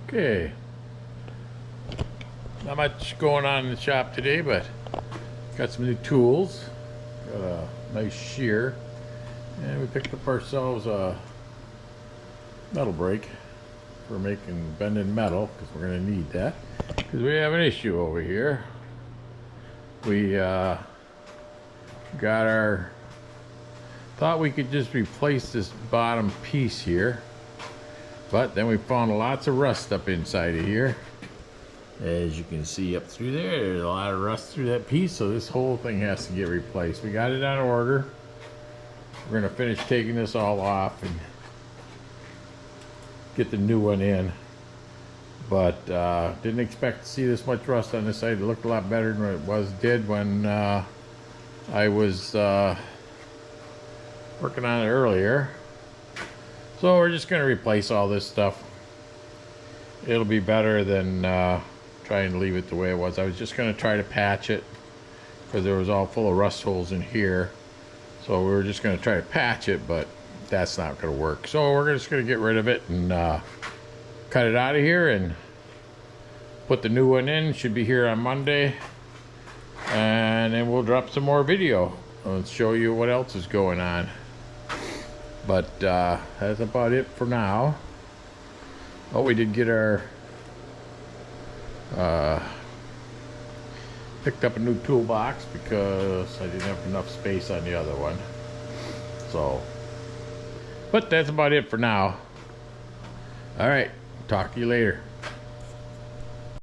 Okay, not much going on in the shop today, but got some new tools. Got a nice shear, and we picked up ourselves a metal brake for making bending metal, because we're going to need that, because we have an issue over here. We thought we could just replace this bottom piece here, but then we found lots of rust up inside of here. As you can see up through there, there's a lot of rust through that piece, so this whole thing has to get replaced. We got it on order. We're gonna finish taking this all off and get the new one in, but didn't expect to see this much rust on this side. It looked a lot better than it did when I was working on it earlier. So we're just going to replace all this stuff. It'll be better than trying to leave it the way it was. I was just going to try to patch it because there was all full of rust holes in here. So we were just going to try to patch it, but that's not going to work. So we're just going to get rid of it and cut it out of here and put the new one in. Should be here on Monday. And then we'll drop some more video. I'll show you what else is going on. But that's about it for now. Oh, we did get our picked up a new toolbox because I didn't have enough space on the other one. So, but that's about it for now. All right, talk to you later.